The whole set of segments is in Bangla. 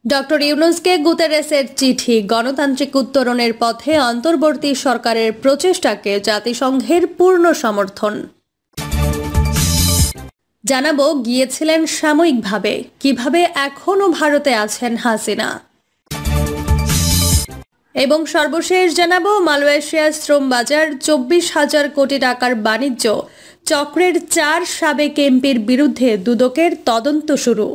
ডক্টর ইউনূসকে গুতেরেসের চিঠি গণতান্ত্রিক উত্তরণের পথে অন্তর্বর্তী সরকারের প্রচেষ্টাকে জাতিসংঘের পূর্ণ সমর্থন। জানাবো গিয়েছিলেন সাময়িকভাবে, কিভাবে এখনও ভারতে আছেন হাসিনা। এবং সর্বশেষ জানাবো মালয়েশিয়ার শ্রম বাজার 24,000 কোটি টাকার বাণিজ্য চক্রের 4 সাবেক এমপির বিরুদ্ধে দুদকের তদন্ত শুরু।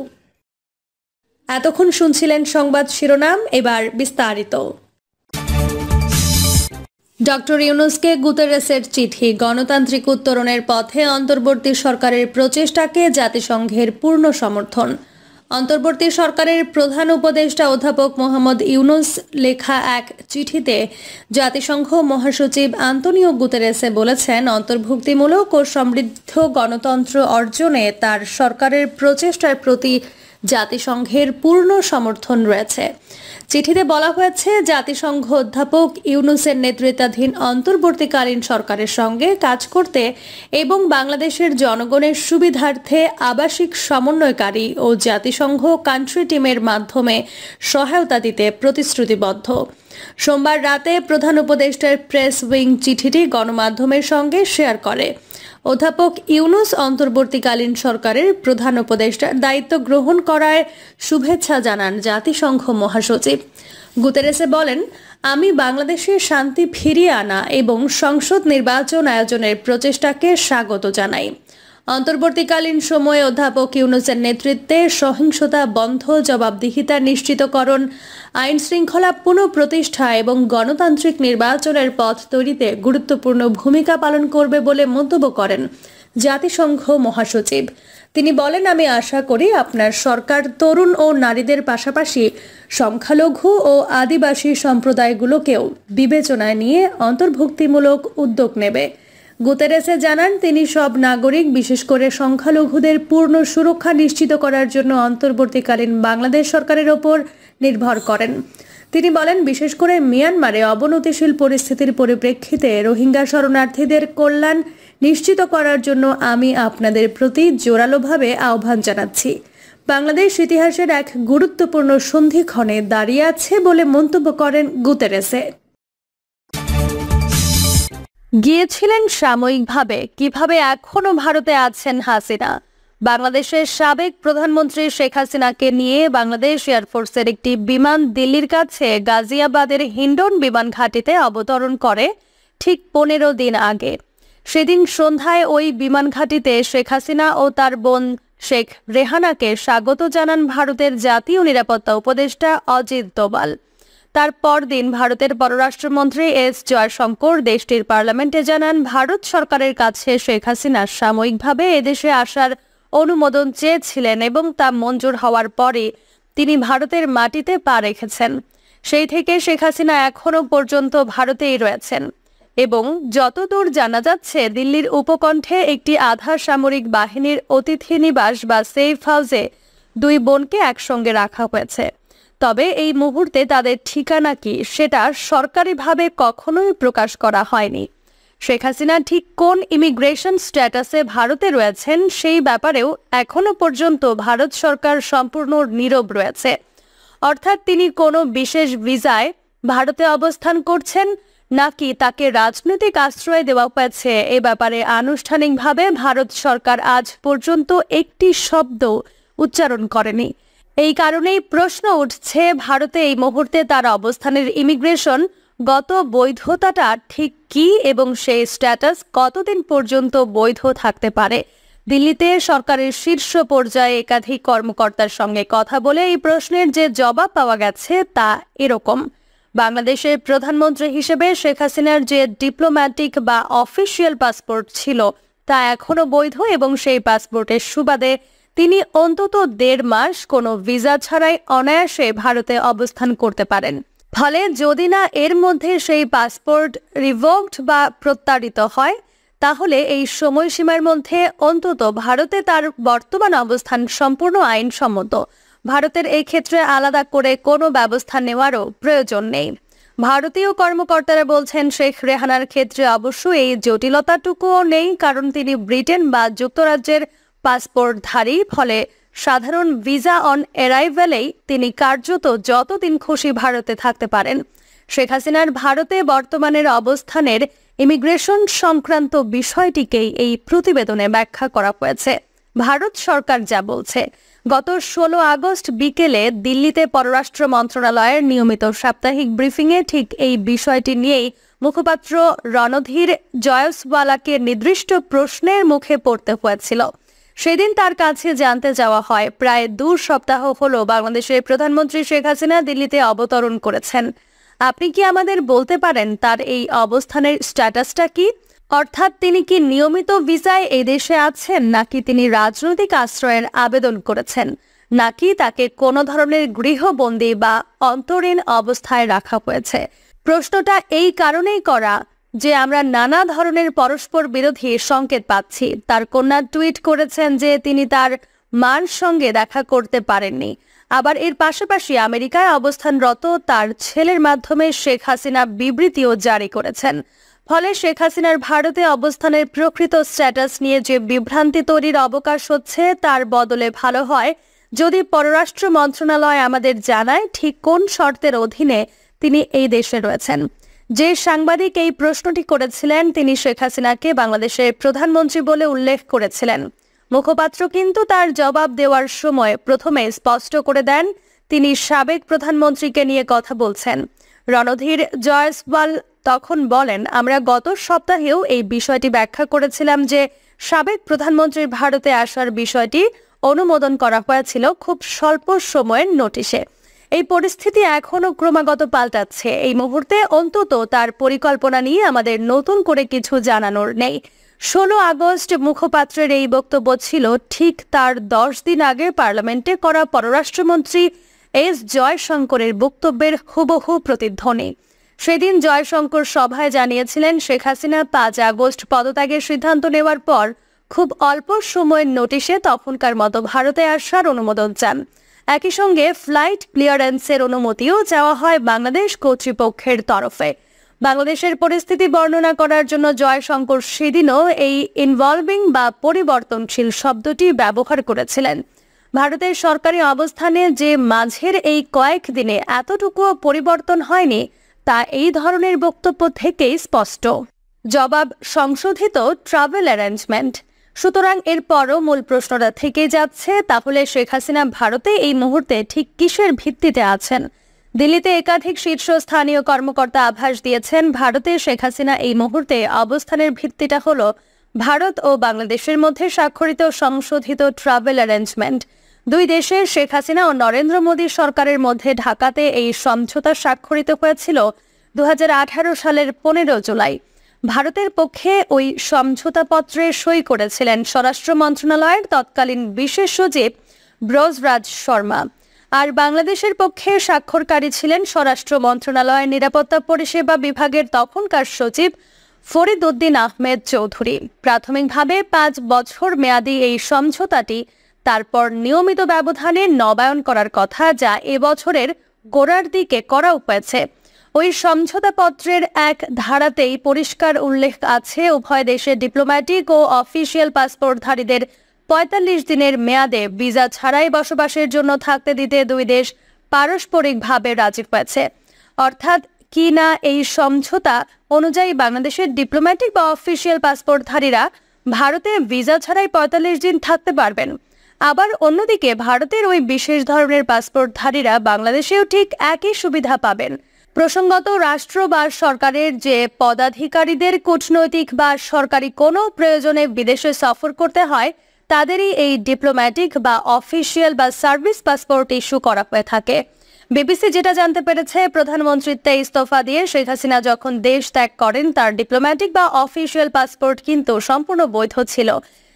এতক্ষণ শুনছিলেন সংবাদ শিরোনাম, এবার বিস্তারিত। ডক্টর ইউনূসকে গুতেরেসের চিঠি গণতান্ত্রিক উত্তরণের পথে অন্তর্বর্তী সরকারের প্রচেষ্টাকে জাতিসংঘের পূর্ণ সমর্থন। অন্তর্বর্তী সরকারের প্রধান উপদেষ্টা অধ্যাপক মোহাম্মদ ইউনূস লেখা এক চিঠিতে জাতিসংঘ মহাসচিব আন্তোনিও গুতেরেসে বলেছেন, অন্তর্ভুক্তিমূলক ও সমৃদ্ধ গণতন্ত্র অর্জনে তার সরকারের প্রচেষ্টার প্রতি জাতিসংঘের পূর্ণ সমর্থন রয়েছে। চিঠিতে বলা হয়েছে, জাতিসংঘ অধ্যাপক ইউনূসের নেতৃত্বাধীন অন্তর্বর্তীকালীন সরকারের সঙ্গে কাজ করতে এবং বাংলাদেশের জনগণের সুবিধার্থে আবাসিক সমন্বয়কারী ও জাতিসংঘ কান্ট্রি টিমের মাধ্যমে সহায়তা দিতে প্রতিশ্রুতিবদ্ধ। সোমবার রাতে প্রধান উপদেষ্টার প্রেস উইং চিঠিটি গণমাধ্যমের সঙ্গে শেয়ার করে। অধ্যাপক ইউনূস অন্তর্বর্তীকালীন সরকারের প্রধান উপদেষ্টার দায়িত্ব গ্রহণ করায় শুভেচ্ছা জানান জাতিসংঘ মহাসচিব। গুতেরেসে বলেন, আমি বাংলাদেশে শান্তি ফিরিয়ে আনা এবং সংসদ নির্বাচন আয়োজনের প্রচেষ্টাকে স্বাগত জানাই। অন্তর্বর্তীকালীন সময়ে অধ্যাপক ইউনূসের নেতৃত্বে সহিংসতা বন্ধ, জবাবদিহিতা নিশ্চিতকরণ, আইন শৃঙ্খলা পুনঃপ্রতিষ্ঠা এবং গণতান্ত্রিক নির্বাচনের পথ তৈরিতে গুরুত্বপূর্ণ ভূমিকা পালন করবে বলে মন্তব্য করেন জাতিসংঘ মহাসচিব। তিনি বলেন, আমি আশা করি আপনার সরকার তরুণ ও নারীদের পাশাপাশি সংখ্যালঘু ও আদিবাসী সম্প্রদায়গুলোকেও বিবেচনায় নিয়ে অন্তর্ভুক্তিমূলক উদ্যোগ নেবে। গুতেরেসে জানান, তিনি সব নাগরিক, বিশেষ করে সংখ্যালঘুদের পূর্ণ সুরক্ষা নিশ্চিত করার জন্য অন্তর্বর্তীকালীন বাংলাদেশ সরকারের ওপর নির্ভর করেন। তিনি বলেন, বিশেষ করে মিয়ানমারে অবনতিশীল পরিস্থিতির পরিপ্রেক্ষিতে রোহিঙ্গা শরণার্থীদের কল্যাণ নিশ্চিত করার জন্য আমি আপনাদের প্রতি জোরালোভাবে আহ্বান জানাচ্ছি। বাংলাদেশ ইতিহাসের এক গুরুত্বপূর্ণ সন্ধিক্ষণে দাঁড়িয়ে আছে বলে মন্তব্য করেন গুতেরেসে। গিয়েছিলেন সাময়িকভাবে, কিভাবে এখনও ভারতে আছেন হাসিনা। বাংলাদেশের সাবেক প্রধানমন্ত্রী শেখ হাসিনাকে নিয়ে বাংলাদেশ এয়ারফোর্সের একটি বিমান দিল্লির কাছে গাজিয়াবাদের হিন্ডন বিমান ঘাঁটিতে অবতরণ করে ঠিক 15 দিন আগে। সেদিন সন্ধ্যায় ওই বিমান ঘাঁটিতে শেখ হাসিনা ও তার বোন শেখ রেহানাকে স্বাগত জানান ভারতের জাতীয় নিরাপত্তা উপদেষ্টা অজিত দোভাল। তার পরদিন ভারতের পররাষ্ট্রমন্ত্রী এস জয়শঙ্কর দেশটির পার্লামেন্টে জানান, ভারত সরকারের কাছে শেখ হাসিনা সাময়িকভাবে এদেশে আসার অনুমোদন চেয়েছিলেন এবং তা মঞ্জুর হওয়ার পরে তিনি ভারতের মাটিতে পা রেখেছেন। সেই থেকে শেখ হাসিনা এখনও পর্যন্ত ভারতেই রয়েছেন এবং যতদূর জানা যাচ্ছে দিল্লির উপকণ্ঠে একটি আধা সামরিক বাহিনীর অতিথি নিবাস বা সেফ হাউসে 2 বোনকে একসঙ্গে রাখা হয়েছে। তবে এই মুহূর্তে তাদের ঠিকানা কি সেটা সরকারিভাবে কখনোই প্রকাশ করা হয়নি। শেখ হাসিনা ঠিক কোন ইমিগ্রেশন স্ট্যাটাসে ভারতে রয়েছেন সেই ব্যাপারেও এখনো পর্যন্ত ভারত সরকার সম্পূর্ণ নীরব রয়েছে। অর্থাৎ তিনি কোনো বিশেষ ভিসায় ভারতে অবস্থান করছেন নাকি তাকে রাজনৈতিক আশ্রয় দেওয়া হয়েছে, এ ব্যাপারে আনুষ্ঠানিকভাবে ভারত সরকার আজ পর্যন্ত একটি শব্দ উচ্চারণ করেনি। এই কারণেই প্রশ্ন উঠছে, ভারতে এই মুহূর্তে তার অবস্থানের ইমিগ্রেশন গত বৈধতাটা ঠিক কি এবং সেই স্ট্যাটাস কতদিন পর্যন্ত বৈধ থাকতে পারে। দিল্লিতে সরকারের শীর্ষ পর্যায়ে একাধিক কর্মকর্তার সঙ্গে কথা বলে এই প্রশ্নের যে জবাব পাওয়া গেছে তা এরকম। বাংলাদেশের প্রধানমন্ত্রী হিসেবে শেখ হাসিনার যে ডিপ্লোম্যাটিক বা অফিসিয়াল পাসপোর্ট ছিল তা এখনো বৈধ এবং সেই পাসপোর্টের সুবাদে তিনি অন্তত 1.5 মাস কোনো ভিসা ছাড়াই অনায়াসে ভারতে অবস্থান করতে পারেন। ফলে যদি না এর মধ্যে সেই পাসপোর্ট রিভোকড বা প্রত্যারিত হয়, তাহলে এই সময়সীমার মধ্যে অন্তত ভারতে তার বর্তমান অবস্থান সম্পূর্ণ আইনসম্মত। ভারতের এই ক্ষেত্রে আলাদা করে কোনো ব্যবস্থা নেওয়ারও প্রয়োজন নেই। ভারতীয় কর্মকর্তারা বলছেন, শেখ রেহানার ক্ষেত্রে অবশ্য এই জটিলতাটুকুও নেই, কারণ তিনি ব্রিটেন বা যুক্তরাজ্যের পাসপোর্টধারী। ফলে সাধারণ ভিসা অন অ্যারাইভেলেই তিনি কার্যত যতদিন খুশি ভারতে থাকতে পারেন। শেখ হাসিনার ভারতে বর্তমানের অবস্থানের ইমিগ্রেশন সংক্রান্ত বিষয়টিকেই এই প্রতিবেদনে ব্যাখ্যা করা হয়েছে। ভারত সরকার যা বলছে, গত 16 আগস্ট বিকেলে দিল্লিতে পররাষ্ট্র মন্ত্রণালয়ের নিয়মিত সাপ্তাহিক ব্রিফিংয়ে ঠিক এই বিষয়টি নিয়েই মুখপাত্র রণধীর জয়সওয়ালাকে নির্দিষ্ট প্রশ্নের মুখে পড়তে হয়েছিল। সেদিন তার কাছে জানতে যাওয়া হয়, প্রায় 2 সপ্তাহ হলো বাংলাদেশের প্রধানমন্ত্রী শেখ হাসিনা দিল্লিতে অবতরণ করেছেন। আপনি কি আমাদের বলতে পারেন তার এই অবস্থানের স্ট্যাটাসটা কি? অর্থাৎ তিনি কি নিয়মিত ভিসায় এই দেশে আছেন, নাকি তিনি রাজনৈতিক আশ্রয়ের আবেদন করেছেন, নাকি তাকে কোনো ধরনের গৃহবন্দী বা অন্তরীণ অবস্থায় রাখা হয়েছে? প্রশ্নটা এই কারণেই করা যে আমরা নানা ধরনের পরস্পর বিরোধী সংকেত পাচ্ছি। তার কন্যা টুইট করেছেন যে তিনি তার মার সঙ্গে দেখা করতে পারেননি। আবার এর পাশাপাশি আমেরিকায় অবস্থানরত তার ছেলের মাধ্যমে শেখ হাসিনা বিবৃতিও জারি করেছেন। ফলে শেখ হাসিনার ভারতে অবস্থানের প্রকৃত স্ট্যাটাস নিয়ে যে বিভ্রান্তি তৈরির অবকাশ হচ্ছে, তার বদলে ভালো হয় যদি পররাষ্ট্র মন্ত্রণালয় আমাদের জানায় ঠিক কোন শর্তের অধীনে তিনি এই দেশে রয়েছেন। যে সাংবাদিক এই প্রশ্নটি করেছিলেন তিনি শেখ হাসিনাকে বাংলাদেশের প্রধানমন্ত্রী বলে উল্লেখ করেছিলেন। মুখপাত্র কিন্তু তার জবাব দেওয়ার সময় প্রথমে স্পষ্ট করে দেন তিনি সাবেক প্রধানমন্ত্রীকে নিয়ে কথা বলছেন। রণধীর জয়সওয়াল তখন বলেন, আমরা গত সপ্তাহেও এই বিষয়টি ব্যাখ্যা করেছিলাম যে সাবেক প্রধানমন্ত্রীর ভারতে আসার বিষয়টি অনুমোদন করা হয়েছিল খুব স্বল্প সময়ের নোটিশে। এই পরিস্থিতি এখনও ক্রমাগত পাল্টাচ্ছে। এই মুহূর্তে অন্তত তার পরিকল্পনা নিয়ে আমাদের নতুন করে কিছু জানানোর নেই। 16 আগস্ট মুখপাত্রের এই বক্তব্য ছিল ঠিক তার 10 দিন আগে পার্লামেন্টে করা পররাষ্ট্রমন্ত্রী এস জয়শঙ্করের বক্তব্যের হুবহু প্রতিধ্বনি। সেদিন জয়শঙ্কর সভায় জানিয়েছিলেন শেখ হাসিনা 5 আগস্ট পদত্যাগের সিদ্ধান্ত নেওয়ার পর খুব অল্প সময়ের নোটিশে তখনকার মতো ভারতে আসার অনুমোদন চান। একই সঙ্গে ফ্লাইট ক্লিয়ারেন্সের অনুমতিও চাওয়া হয় বাংলাদেশ কর্তৃপক্ষের তরফে। বাংলাদেশের পরিস্থিতি বর্ণনা করার জন্য জয়শঙ্কর সেদিনও এই ইনভলভিং বা পরিবর্তনশীল শব্দটি ব্যবহার করেছিলেন। ভারতের সরকারি অবস্থানে যে মাঝের এই কয়েক দিনে এতটুকুও পরিবর্তন হয়নি তা এই ধরনের বক্তব্য থেকেই স্পষ্ট। জবাব সংশোধিত ট্রাভেল অ্যারেঞ্জমেন্ট। সুতরাং এরপরও মূল প্রশ্নটা থেকে যাচ্ছে, তাহলে শেখ হাসিনা ভারতে এই মুহূর্তে ঠিক কিসের ভিত্তিতে আছেন? দিল্লিতে একাধিক শীর্ষস্থানীয় কর্মকর্তা আভাস দিয়েছেন ভারতে শেখ হাসিনা এই মুহূর্তে অবস্থানের ভিত্তিটা হলো ভারত ও বাংলাদেশের মধ্যে স্বাক্ষরিত সংশোধিত ট্রাভেল অ্যারেঞ্জমেন্ট। দুই দেশের শেখ হাসিনা ও নরেন্দ্র মোদী সরকারের মধ্যে ঢাকাতে এই সমঝোতা স্বাক্ষরিত হয়েছিল 2018 সালের 15 জুলাই। ভারতের পক্ষে ওই সমঝোতাপত্রে সই করেছিলেন স্বরাষ্ট্র মন্ত্রণালয়ের তৎকালীন বিশেষ সচিব ব্রজরাজ শর্মা, আর বাংলাদেশের পক্ষে স্বাক্ষরকারী ছিলেন স্বরাষ্ট্র মন্ত্রণালয়ের নিরাপত্তা পরিষেবা বিভাগের তখনকার সচিব ফরিদ উদ্দিন আহমেদ চৌধুরী। প্রাথমিকভাবে 5 বছর মেয়াদী এই সমঝোতাটি তারপর নিয়মিত ব্যবধানে নবায়ন করার কথা, যা এবছরের গোড়ার দিকে করা হয়েছে। ওই সমঝোতাপত্রের এক ধারাতেই পরিষ্কার উল্লেখ আছে উভয় দেশের ডিপ্লোম্যাটিক ও অফিসিয়াল পাসপোর্টধারীদের 45 দিনের মেয়াদে ভিসা ছাড়াই বসবাসের জন্য থাকতে দিতে দুই দেশ পারস্পরিকভাবে রাজি হয়েছে। অর্থাৎ কি না এই সমঝোতা অনুযায়ী বাংলাদেশের ডিপ্লোম্যাটিক বা অফিসিয়াল পাসপোর্টধারীরা ভারতে ভিসা ছাড়াই 45 দিন থাকতে পারবেন। আবার অন্যদিকে ভারতের ওই বিশেষ ধরনের পাসপোর্টধারীরা বাংলাদেশেও ঠিক একই সুবিধা পাবেন। প্রসঙ্গত রাষ্ট্র বা সরকারের যে পদাধিকারীদের কূটনৈতিক বা সরকারি কোনো প্রয়োজনে বিদেশে সফর করতে হয় তাদেরই এই ডিপ্লোম্যাটিক বা অফিসিয়াল বা সার্ভিস পাসপোর্ট ইস্যু করা হয়ে থাকে। বিবিসি যেটা জানতে পেরেছে, প্রধানমন্ত্রীত্বে ইস্তফা দিয়ে শেখ হাসিনা যখন দেশ ত্যাগ করেন তার ডিপ্লোম্যাটিক বা অফিসিয়াল পাসপোর্ট কিন্তু সম্পূর্ণ বৈধ ছিল।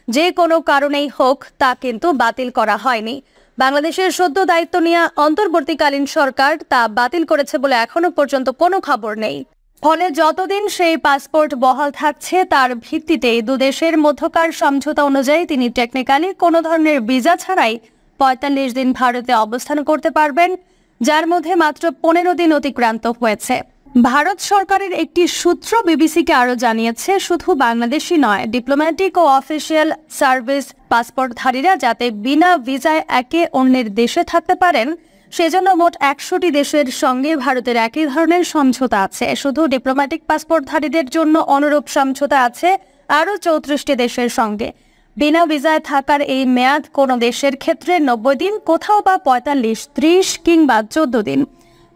যে কোনো কারণেই হোক তা কিন্তু বাতিল করা হয়নি। বাংলাদেশের সদ্য দায়িত্ব নেওয়া অন্তর্বর্তীকালীন সরকার তা বাতিল করেছে বলে এখনো পর্যন্ত কোনো খবর নেই। ফলে যতদিন সেই পাসপোর্ট বহাল থাকছে তার ভিত্তিতে দুদেশের মধ্যকার সমঝোতা অনুযায়ী তিনি টেকনিক্যালি কোনো ধরনের ভিসা ছাড়াই 45 দিন ভারতে অবস্থান করতে পারবেন, যার মধ্যে মাত্র 15 দিন অতিক্রান্ত হয়েছে। ভারত সরকারের একটি সূত্র বিবিসিকে আরও জানিয়েছে, শুধু বাংলাদেশই নয়, ডিপ্লোম্যাটিক ও অফিসিয়াল সার্ভিস পাসপোর্টধারীরা যাতে বিনা ভিসায় একে অন্যের দেশে থাকতে পারেন সেজন্য মোট 100টি দেশের সঙ্গে ভারতের একই ধরনের সমঝোতা আছে। শুধু ডিপ্লোম্যাটিক পাসপোর্টধারীদের জন্য অনুরূপ সমঝোতা আছে আরও 34টি দেশের সঙ্গে। বিনা ভিসায় থাকার এই মেয়াদ কোনো দেশের ক্ষেত্রে 90 দিন, কোথাও বা 45, 30 কিংবা 14 দিন।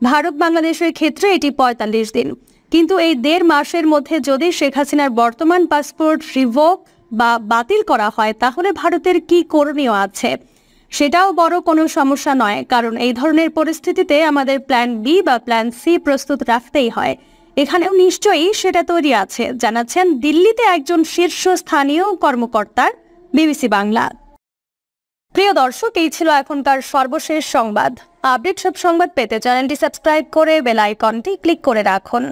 ভারত বাংলাদেশের ক্ষেত্রে এটি 45 দিন। কিন্তু এই 1.5 মাসের মধ্যে যদি শেখ হাসিনার বর্তমান পাসপোর্ট রিভোক বা বাতিল করা হয় তাহলে ভারতের কি করণীয় আছে? সেটাও বড় কোনো সমস্যা নয়, কারণ এই ধরনের পরিস্থিতিতে আমাদের প্ল্যান বি বা প্ল্যান সি প্রস্তুত রাখতেই হয়। এখানেও নিশ্চয়ই সেটা তৈরি আছে, জানাচ্ছেন দিল্লিতে একজন শীর্ষস্থানীয় কর্মকর্তার বিবিসি বাংলা। প্রিয় দর্শক, এই ছিল এখনকার সর্বশেষ সংবাদ। আপডেট সব সংবাদ পেতে চ্যানেলটি সাবস্ক্রাইব করে বেল আইকনটি ক্লিক করে রাখুন।